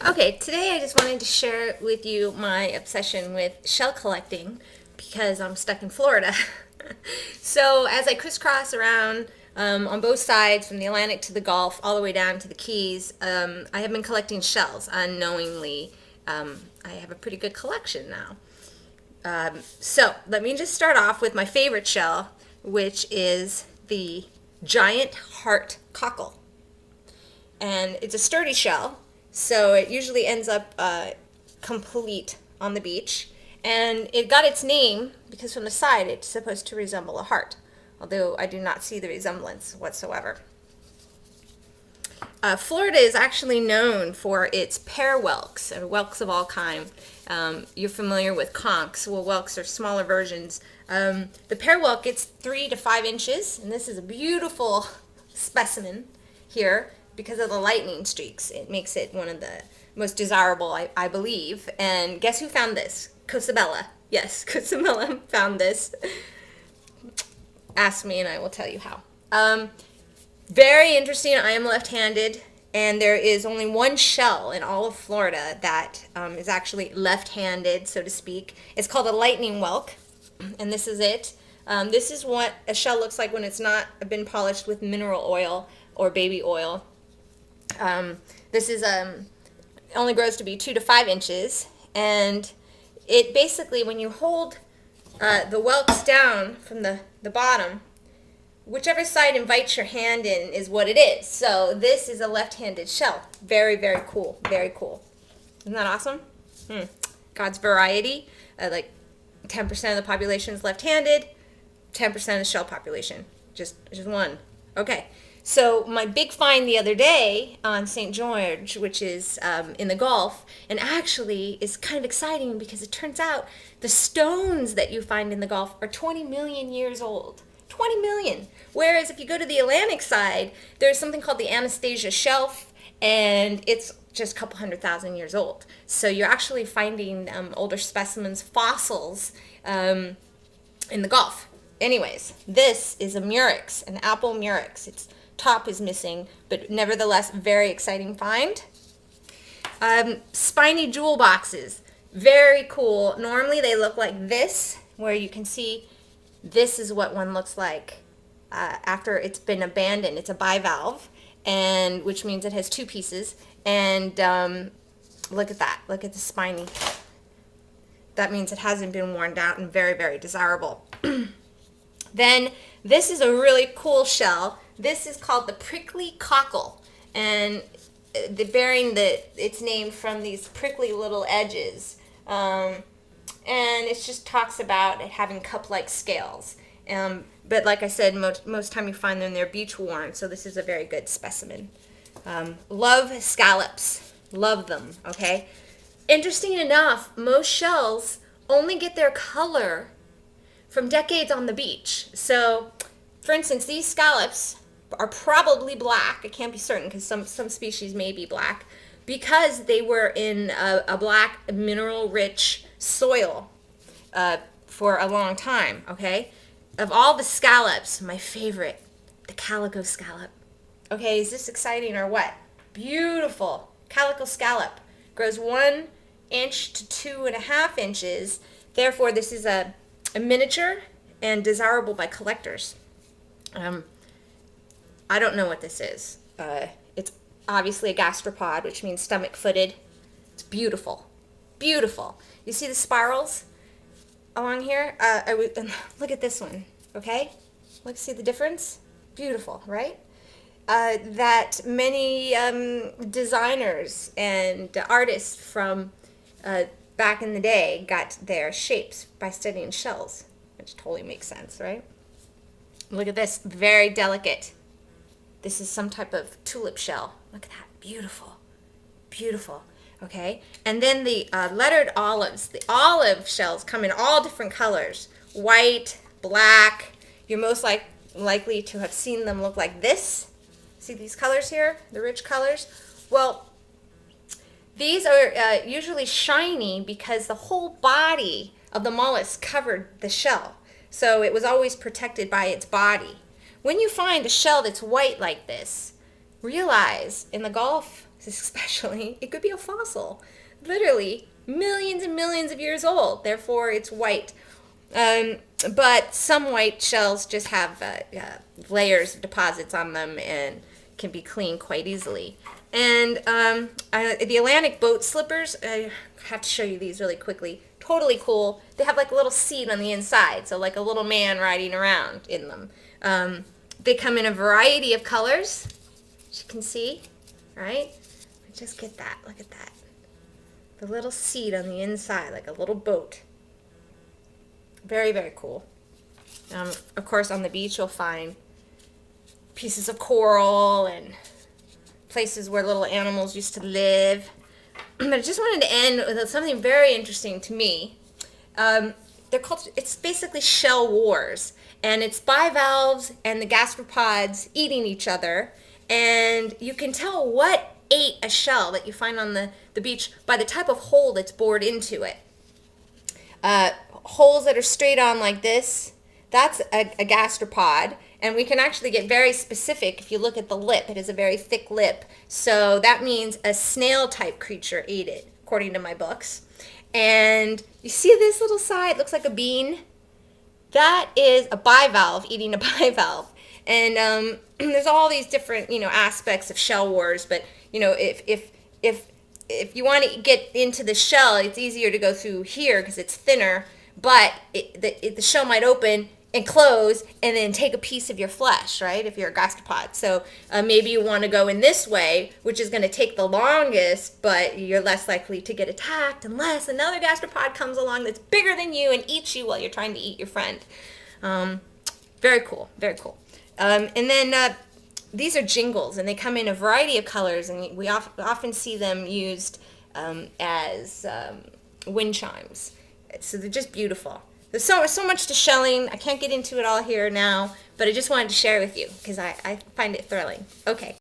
Okay, today I just wanted to share with you my obsession with shell collecting because I'm stuck in Florida. So as I crisscross around on both sides from the Atlantic to the Gulf all the way down to the Keys, I have been collecting shells unknowingly. I have a pretty good collection now. So let me just start off with my favorite shell, which is the giant heart cockle. And it's a sturdy shell, so it usually ends up complete on the beach. And it got its name because from the side it's supposed to resemble a heart, although I do not see the resemblance whatsoever. Florida is actually known for its pear whelks, or whelks of all kind. You're familiar with conchs. Well, whelks are smaller versions. The pear whelk gets 3 to 5 inches, and this is a beautiful specimen here because of the lightning streaks. It makes it one of the most desirable, I believe. And guess who found this? Cosabella. Yes, Cosabella found this. Ask me and I will tell you how. Very interesting. I am left-handed, and there is only one shell in all of Florida that is actually left-handed, so to speak. It's called a lightning whelk, and this is it. This is what a shell looks like when it's not been polished with mineral oil or baby oil. This is only grows to be 2 to 5 inches, and it basically, when you hold the whelks down from the bottom, whichever side invites your hand in is what it is. So this is a left-handed shell. Very, very cool. Very cool. Isn't that awesome? God's variety. Like 10% of the population is left-handed, 10% of the shell population. Just one. Okay. So my big find the other day on St. George, which is in the Gulf, and actually is kind of exciting because it turns out the stones that you find in the Gulf are 20 million years old. 20 million. Whereas if you go to the Atlantic side, there's something called the Anastasia Shelf, and it's just a couple 100,000 years old. So you're actually finding older specimens, fossils, in the Gulf. Anyways, this is a murex, an apple murex. Its top is missing, but nevertheless, very exciting find. Spiny jewel boxes. Very cool. Normally they look like this, where you can see this is what one looks like after it's been abandoned. It's a bivalve, and which means it has 2 pieces. And look at that. Look at the spiny. That means it hasn't been worn down and very, very desirable. Then this is a really cool shell. This is called the prickly cockle, and it's named from these prickly little edges. And it just talks about it having cup-like scales. But like I said, most time you find them, they're beach-worn, so this is a very good specimen. Love scallops. Love them, okay? Interesting enough, most shells only get their color from decades on the beach. So, for instance, these scallops are probably black. I can't be certain because some species may be black, because they were in a black mineral-rich soil for a long time, okay? Of all the scallops, my favorite, the calico scallop. Okay, is this exciting or what? Beautiful. Calico scallop grows 1 inch to 2.5 inches. Therefore, this is a miniature and desirable by collectors. I don't know what this is. It's obviously a gastropod, which means stomach-footed. It's beautiful. Beautiful. You see the spirals along here? Look at this one, okay? Let's see the difference. Beautiful, right? That many designers and artists from back in the day got their shapes by studying shells, which totally makes sense, right? Look at this, very delicate. This is some type of tulip shell. Look at that, beautiful, beautiful. Okay, and then the lettered olives. The olive shells come in all different colors. White, black. You're most likely to have seen them look like this. See these colors here? The rich colors? Well, these are usually shiny because the whole body of the mollusk covered the shell. So it was always protected by its body. When you find a shell that's white like this, realize in the Gulf especially, it could be a fossil. Literally millions and millions of years old. Therefore, it's white. But some white shells just have layers of deposits on them and can be cleaned quite easily. And the Atlantic boat slippers, I have to show you these really quickly. Totally cool. They have like a little seat on the inside, so like a little man riding around in them. They come in a variety of colors, as you can see, right? Just get that. Look at that. The little seat on the inside, like a little boat. Very, very cool. Of course, on the beach, you'll find pieces of coral and places where little animals used to live. But I just wanted to end with something very interesting to me. It's basically shell wars, and it's bivalves and the gastropods eating each other, and you can tell what ate a shell that you find on the beach by the type of hole that's bored into it. Holes that are straight on like this, that's a gastropod, and we can actually get very specific if you look at the lip. It is a very thick lip, so that means a snail type creature ate it, according to my books. And you see this little side, looks like a bean? That is a bivalve eating a bivalve. And there's all these different, aspects of shell wars, but if you want to get into the shell, it's easier to go through here because it's thinner, but the shell might open and close and then take a piece of your flesh, right, if you're a gastropod. So maybe you want to go in this way, which is going to take the longest, but you're less likely to get attacked unless another gastropod comes along that's bigger than you and eats you while you're trying to eat your friend. Very cool, very cool. And then these are jingles, and they come in a variety of colors, and we often see them used as wind chimes. So they're just beautiful. There's so much to shelling. I can't get into it all here now, but I just wanted to share with you because I find it thrilling. Okay.